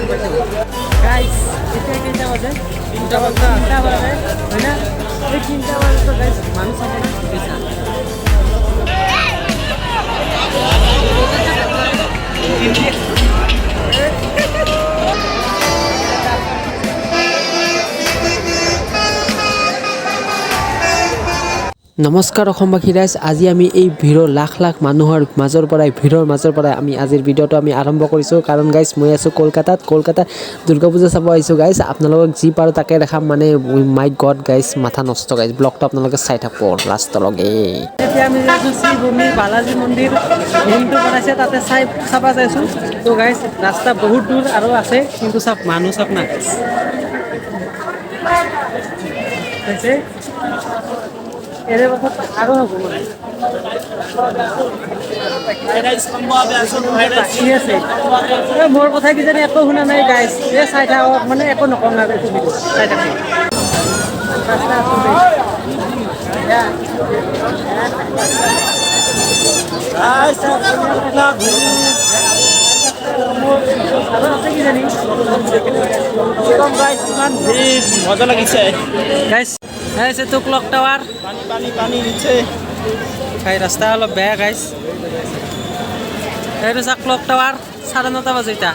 আগবাঢ়িছোঁ গাইজ এতিয়া কেইটা বাজে 3টা বাজে হয় না এই 3টা বাজে গাইজ মানুহ চাব পইচা নমস্কাৰ অসমবাসী ৰাইজ আজি আমি এই ভিৰৰ লাখ লাখ মানুহৰ মাজৰ পৰাই আমি আজিৰ ভিডিঅ'টো আমি আৰম্ভ কৰিছোঁ কাৰণ গাইজ মই আছোঁ কলকাতাত দুৰ্গা পূজা চাব আহিছোঁ গাইজ আপোনালোকক যি পাৰোঁ তাকে দেখাম মানে মাই গড গাইজ মাথা নষ্ট গাইজ ব্লগটো আপোনালোকে চাই থাকোঁ লাষ্টলৈকে এতিয়া আমি যাইছোঁ শ্ৰীভূমি বালাজী মন্দিৰ হিন্দু বনাইছে তাতে চাব যাইছোঁ তো গাইজ ৰাস্তা বহুত দূৰ আৰু আছে কিন্তু চাওক মানুহ চাওক না এর বছর আরো হবে মোর কথা কি জানি একো শুনা নাই গাইজ এ চাই থাকক মানে একো নকম না চাই থাকক মজা লাগিছে গাইজ ऐसे तो क्लॉक टावर पानी नीचे भाई रास्ता अलग बेया गाइस এই सा क्लॉक टावर 9:30 বাজে এটা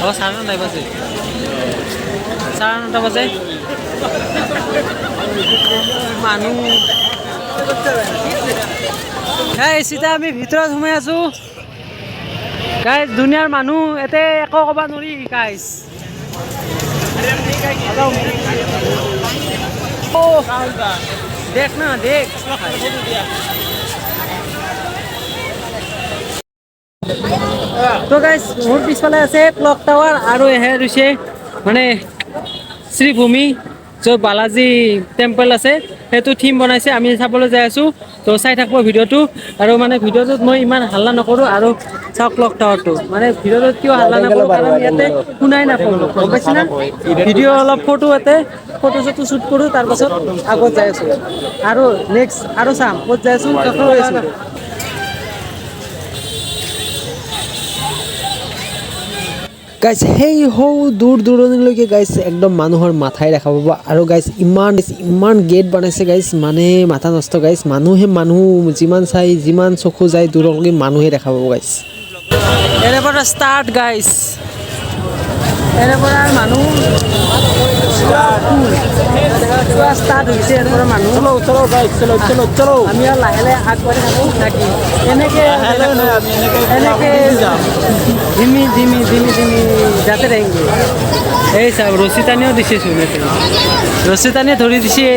ও 9:30 বাজে 9:30 বাজে মানুহ গাইস সিটা আমি ভিতৰত সোমাই আছো গাইস দুনিয়াৰ মানুহ এতে একো কবা নৰি গাইস देख ना देख तो गाइस मोर पिछफाले আছে ক্লক টাৱাৰ আৰু এহে ৰুছে মানে শ্ৰীভূমি जो বালাজী টেম্পল আছে হেতু থিম বনাইছে আমি চাবলৈ যাই আছো তো চাই থাকব ভিডিওটো আৰু মানে ভিডিওটোত মই ইমান হাল্লা নকৰো আৰু চাওক ক্লক টাৱাৰটো মানে ভিডিওটোত কিয় হাল্লা নকৰো কাৰণ ইয়াতে শুনাই নাপাওঁ গম পাইছ না ভিডিও অলপ ফটো শ্বুট কৰো তাৰ পাছত আগত যাই আছো আৰু নেক্সট আৰু চাম ক'ত যাই আছো কাকো লৈ আছো গাইজ সেই হৌ দূৰণিলৈকে গাইজ একদম মানুহৰ মাথাই দেখা পাব আৰু গাইজ ইমান গেট বনাইছে গাইজ মানে মাথা নষ্ট গাইজ মানুহ যিমান চকু যায় দূৰলৈকে মানুহে দেখা পাব গাইজ এৰে পৰা ষ্টাৰ্ট গাইজ এৰে পৰা মানুহ ষ্টাৰ্ট হৈছে এৰে পৰা মানুহ চলো আমি আৰু লাহে লাহে আগবাঢ়ি থাকোঁ নাকি এনেকে ধিমি যাতে रहेंगे এই চাওক ৰছী টানিও দিছে চোন ৰছী টানিয়ে ধৰি দিছে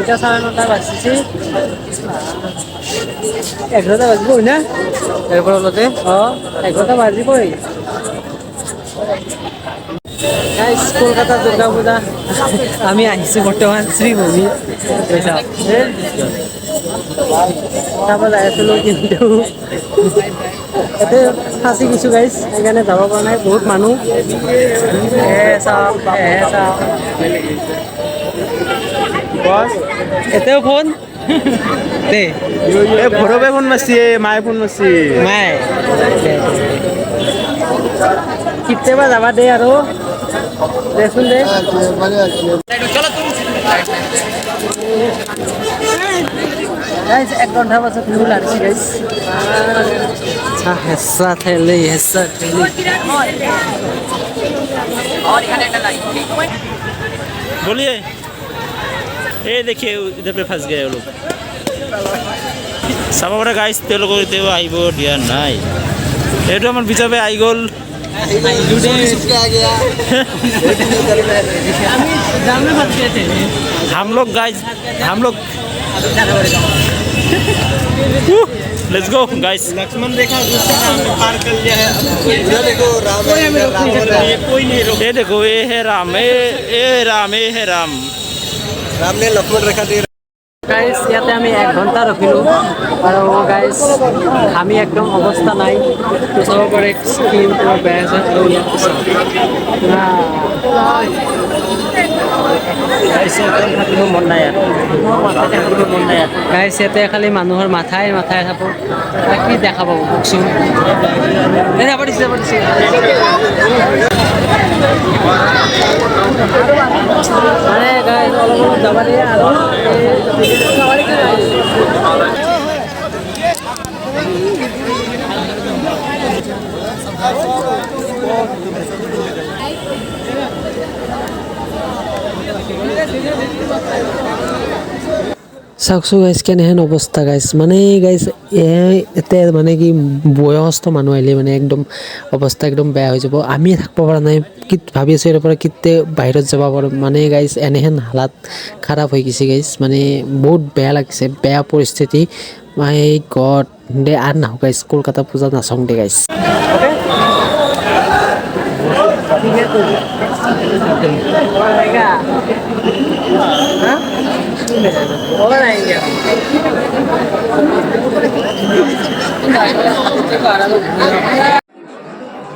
এটা 9:30 বাজিছে 11টা বাজিব না এরপর হলতে 11টা বাজিবই গাইস কলকাতা দুর্গা পূজা আমি আহিছো বর্তমান শ্রীভূমি চাব যাই আছিলো কিন্তু এতে ফাঁচি গৈছো গাইস সেইকাৰণে যাব পৰা নাই বহুত মানুহ বস এতেও ফোন দে এ ভৰবে ফোন মাৰছি মায়ে ফোন মাৰছি মায়ে কেতিয়াবা যাবা দে আৰু দেচোন দে গাইস 1 ঘন্টা পাছত নিউ লাগছি গাইস হেঁচা ঠেলি और यहाँ एक लाइन बोलिए ये देखिए इधर पे फंस गए वो लोग চাব পৰা গাইছ তেওঁলোকক এতিয়া আহিব দিয়া নাই এইটো আমাৰ পিছতে আহি গ'ল हम लोग guys let's go guys Lakshman Rekha पार कर लिया है ये देखो राम है कोई नहीं रोक ये देखो ये है राम ये राम ने लक्ष्मण रेखा दे গাইজ ইয়াতে আমি 1 ঘণ্টা ৰখিলোঁ আৰু গাইজ আমি একদম অৱস্থা নাই তো চাব পাৰে স্কিন পুৰা বেয়া আছে আৰু ইয়াতে থাকিব মন নাই গাইজ ইয়াতে খালি মানুহৰ মাথাই থাকো কি দেখা পাব কওকচোন মানে গাইজ অলপ যাব দিয়ে আৰু চাওকচোন গাইজ কেনেহেন অৱস্থা গাইজ মানে গাইজ এতিয়া মানে কি বয়সস্থ মানুহ আহিলে মানে একদম অৱস্থা একদম বেয়া হৈ যাব আমি থাকিব পৰা নাই কি ভাবি আছোঁ ইয়াৰ পৰা কেতিয়া বাহিৰত যাব পাৰোঁ মানে গাইজ এনেহেন হালাত খাৰাপ হৈ গৈছে গাইজ মানে বহুত বেয়া লাগিছে বেয়া পৰিস্থিতি মাই গড দে আৰু নাহোঁ গাইজ কলকাতা পূজা নাচাওঁ দে গাইজ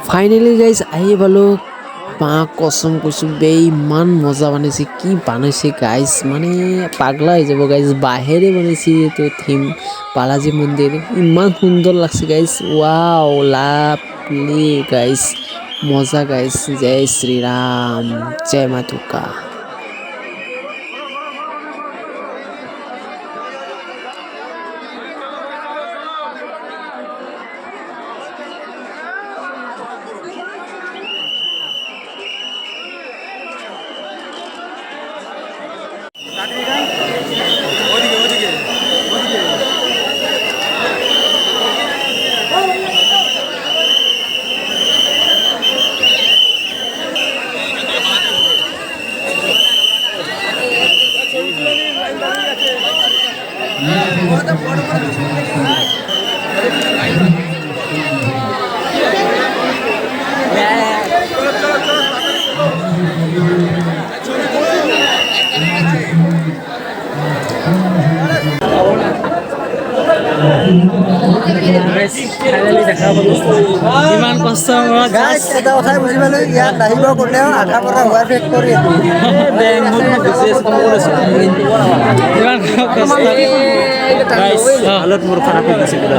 ফাইনেলি গাইজ আহি পালোঁ মা কচম কৈছোঁ বে ইমান মজা বনাইছে কি বনাইছে গাইজ মানে পাগলা হৈ যাব গাইজ বাঁহেৰে বনাইছে এইটো থিম বালাজী মন্দিৰ ইমান সুন্দৰ লাগছে গাইজ ৱাও লাভলি গাইজ মজা গাইজ জয় শ্ৰীৰাম জয় মা দুৰ্গা ইমান কষ্ট এটা কথাই বুজি পালো ইয়াত আহিব গ'লেও আধা পৰা হোৱাৰ ফেক্টৰী ইমান हालत मोर खराब हो गई पूरा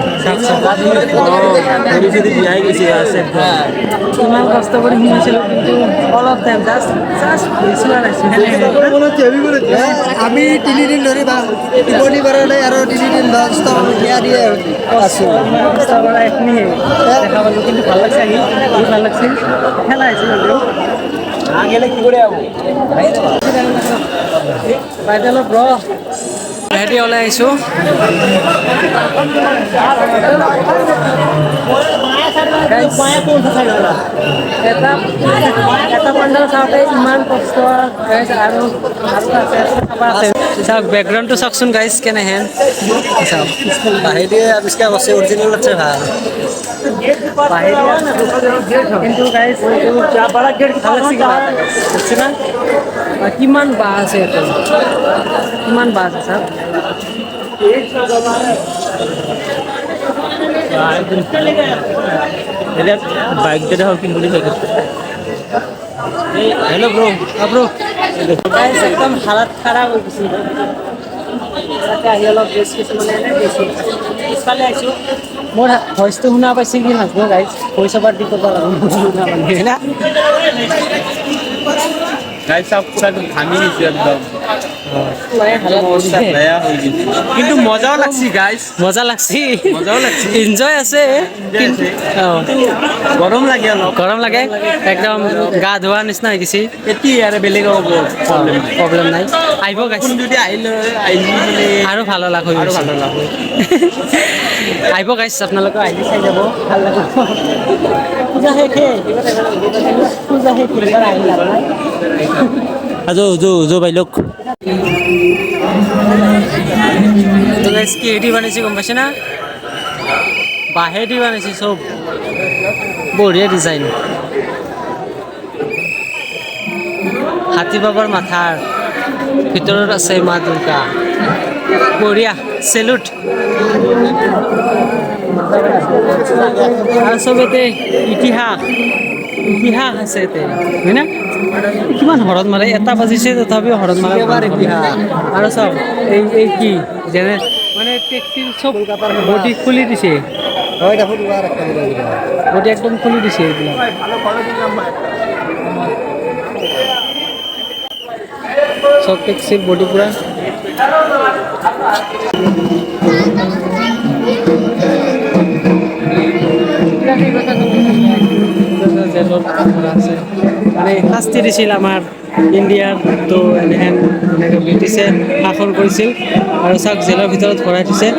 যদি বিয়াই গেছে আছে ইমান কষ্ট কৰি শুনিছিলোঁ কিন্তু অলপ টাইম জাষ্ট আমি 3 দিন ধৰি টোপনি পৰা নাই আৰু 3 দিন দষ্ট দিয়ে আছোঁ দেখা পালোঁ কিন্তু ভাল লাগছে আহি বহুত ভাল লাগছিল খেলা আহিছিল গেলে কি করে যাবো বাইদেউ অলপ ৰ হেঁতি ওলাই আহিছোঁ এটা পাণ্ডাল চাওঁতে ইমান কষ্ট আৰু আছে চাওক বেকগ্ৰাউণ্ডটো চাওকচোন গাইজ কেনেহেন চাওক বাহিৰে আৱিষ্কাৰ কৰিছে অৰিজিনেল আছে ভাল কিন্তু গাইজ কিমান বাঁহ আছে ইয়াতে কিমান বাঁহ আছে চাওক বাইক যেটা হোক কিন্তু हेलो ब्रो ব্রো গাইজ একদম হালাত খারাপ হৈ গৈছিল তাতে আহি অলপ ড্ৰেছ কিছুমানে দিছোঁ পিছফালে আহিছোঁ মোৰ ভইচটো শুনা পাইছে কি নাজানো গাইজ ভইচ অভাৰ দি ক'ব না गाइस सब पूरा घामी নিছে একদম কিন্তু মজাও লাগছি গাইস মজা লাগছি মজাও লাগছি এনজয় আছে গরম লাগে অলপ গৰম লাগে একদম গা ধোৱা নিচিনা হৈ গৈছে এতিয়া আৰু বেলেগ হ'ব প্ৰব্লেম নাই আহিব গাইছ যদি আহিলে মানে আৰু ভাল লাগ হৈ আৰু ভাল লাগ আহিব গাইছ আপোনালোকে আহি চাই যাব ভাল লাগিব পূজা শেষে পূজা শেষ আহিল जो भाई लोग তো গাইছ কি এডি বনাইছে গম পাইছে না বাঁহেদি বনাইছে চব বঢ়িয়া ডিজাইন হাতী বাবাৰ মাথাৰ ভিতৰত আছে মা দুৰ্গা বঢ়িয়া চেলুট আৰু চবতে ইতিহাস ইতিহাস আছে ইয়াতে হয় না কিমান হৰণ মাৰে এটা বাজিছে তথাপিও হৰণ মাৰে আৰু চাওক এই কি যেনে মানে টেক্সিৰ চব বডি খুলি দিছে হয় দেখো দুবাৰ ৰাখিব লাগিব বডি একদম খুলি দিছে এইবিলাক চব টেক্সিৰ বডি পুৰা মানে শাস্তি দিছিল আমাৰ ইণ্ডিয়াৰ তো এনেহেন এনেকৈ ব্ৰিটিছে শাসন কৰিছিল আৰু চাওক জেলৰ ভিতৰত ভৰাই থৈছে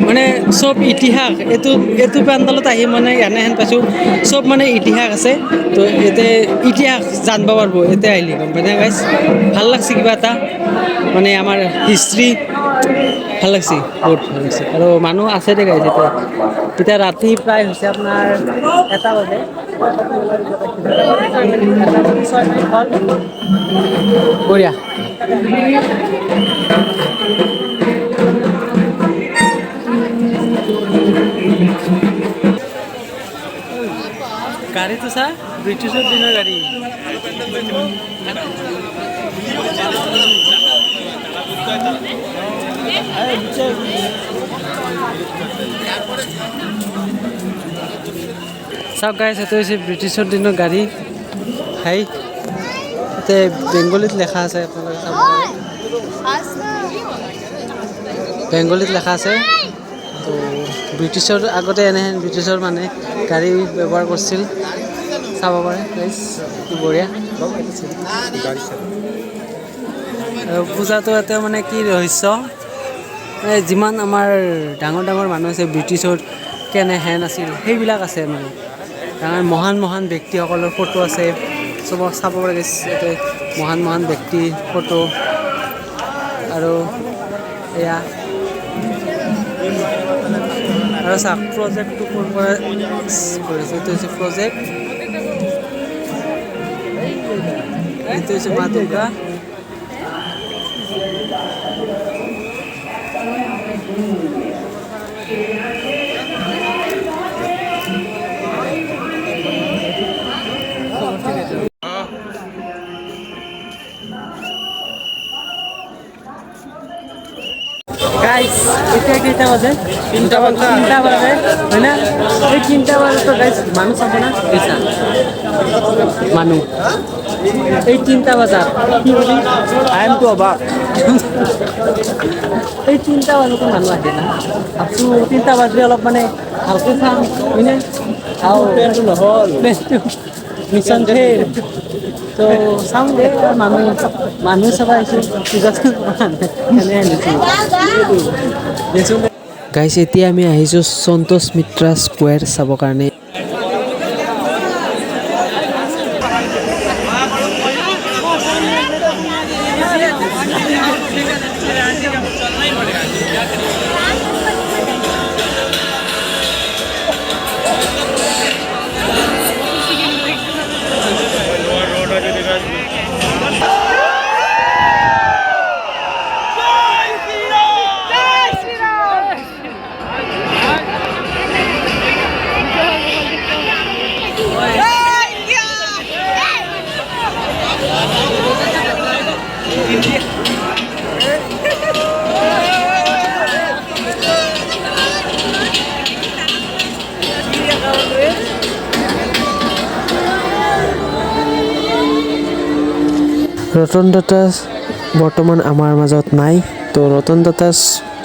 মানে চব ইতিহাস এইটো পেণ্ডেলত আহি মানে এনেহেন পাইছোঁ চব মানে ইতিহাস আছে তো ইয়াতে ইতিহাস জানিব পাৰিব ইয়াতে আহিলে গম পাইনে গাইজ ভাল লাগছে কিবা এটা মানে আমাৰ হিষ্ট্ৰী ভাল লাগছে বহুত ভাল লাগছে আৰু মানুহ আছে দে গাইজ এতিয়া ৰাতি প্ৰায় হৈছে আপোনাৰ 1টা বাজে বঢ়িয়া গাড়ীটো চা ব্ৰিটিছৰ দিনৰ গাড়ী চাওক গাইছ এইটো হৈছে ব্ৰিটিছৰ দিনৰ গাড়ী হাই ইয়াতে বেংগলীত লেখা আছে আপোনালোকে চাব পাৰে বেংগলীত লেখা আছে তো ব্ৰিটিছৰ আগতে এনেহেন ব্ৰিটিছৰ মানে গাড়ী ব্যৱহাৰ কৰিছিল চাব পাৰে গাইছ কি বঢ়িয়া আৰু পূজাটো ইয়াতে মানে কি ৰহস্য যিমান আমাৰ ডাঙৰ ডাঙৰ মানুহ আছে ব্ৰিটিছৰ কেনেহেন আছিল সেইবিলাক আছে মানে ডাঙৰ মহান ব্যক্তিসকলৰ ফটো আছে চবক চাব পাৰে ইয়াতে মহান ব্যক্তিৰ ফটো আৰু এয়া আৰু চাওক প্ৰজেক্টটো ক'ৰ পৰা কৰিছে এইটো হৈছে প্ৰজেক্ট এইটো হৈছে মা দুৰ্গা গাইস এতিয়া কেইটা বাজে 3টা বাজে হয় না এই 3টা বাজে তো গাইস মানুহ চাব না দিছা মানুহ এই 3টা বজাত কি বুলি আই এম টু অবাক এই 3টা বাজে তো মানুহ আহে না আপু 3টা বাজে অলপ মানে ভালকৈ চাম হয়নে আও পেনটো নহল মিছন ফেল তো চাম দে মানুহ চাব আহিছোঁ পূজাটো গাইছ এতিয়া আমি আহিছোঁ সন্তোষ মিত্ৰা স্কুৱেৰ চাবৰ কাৰণে ৰতন টাটা বৰ্তমান আমাৰ মাজত নাই তো ৰতন টাটা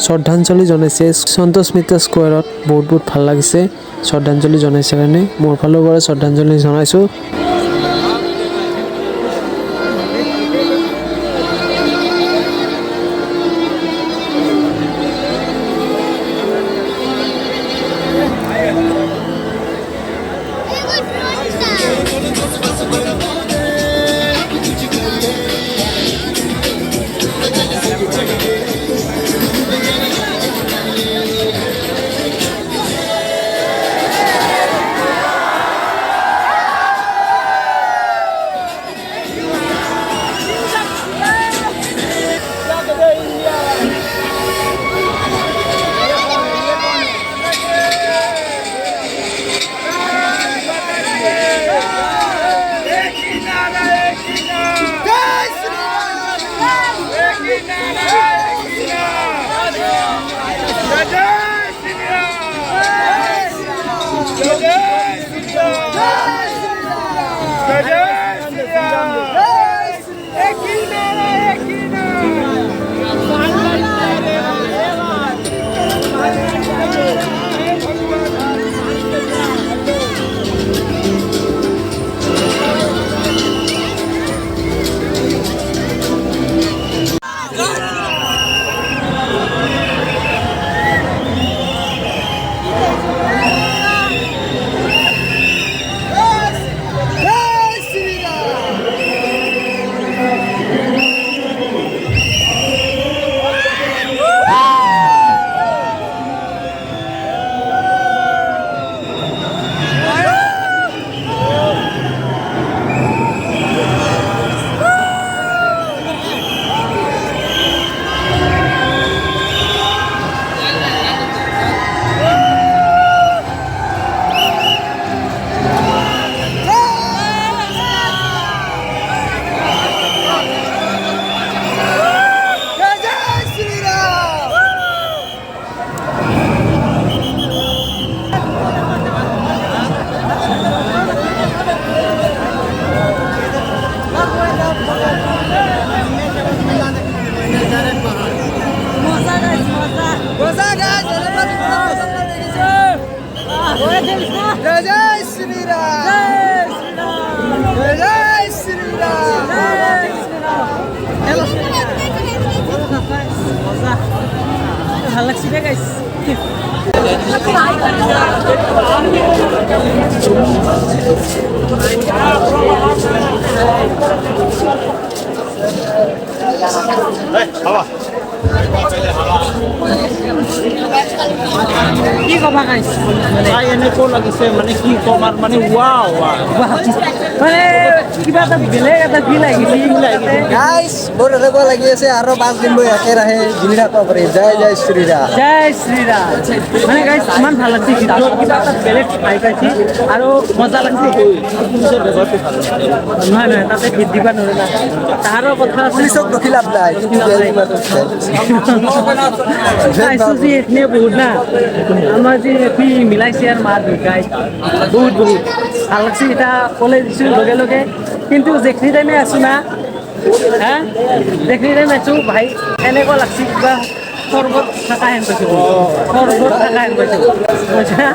শ্ৰদ্ধাঞ্জলি জনাইছে সন্তোষ মিত্ৰা স্কুৱেৰত বহুত ভাল লাগিছে শ্ৰদ্ধাঞ্জলি জনাইছে কাৰণে মোৰ ফালৰ পৰা শ্ৰদ্ধাঞ্জলি জনাইছোঁ মজা গাইছ জয় জয় শ্ৰীৰাম জয় জয় শ্ৰীৰাম ভাল লাগছে দে গাইছ কি কবা গাইছ চাই এনেকুৱা লাগিছে মানে কি ক'ম আৰু মানে ৱাও মানে কিবা এটা বেলেগ এটা ফিল আহিছে গাইছ মোৰ এনেকুৱা লাগি আছে আৰু 5 দিন মই একেৰাহে জিলি থাকিব পাৰিম জয় জয় শ্ৰীৰাম জয় শ্ৰীৰাম মানে গাইছ ইমান ভাল লাগছে ভিতৰত কিবা এটা বেলেগ খাই পাইছি আৰু মজা লাগছে নহয় নহয় তাতে ভিত দিবা নোৱাৰে না তাহাৰৰ কথা আছে পুলিচক ৰখি লাভ নাই কিন্তু জয় চাইছোঁ যে এখনে বহুত না আমাৰ যে এখনি মিলাইছে আৰু মা দুৰ্গাই বহুত বহুত ভাল লাগছে এতিয়া ক'লে দিছোঁ লগে লগে কিন্তু যেখিনি টাইমে আছোঁ না হা যেখিনি টাইমে আছোঁ ভাই এনেকুৱা লাগছে কিবা স্বৰ্গত থকা হেন পাইছোঁ স্বৰ্গত থকা হেন পাইছোঁ বুজিছা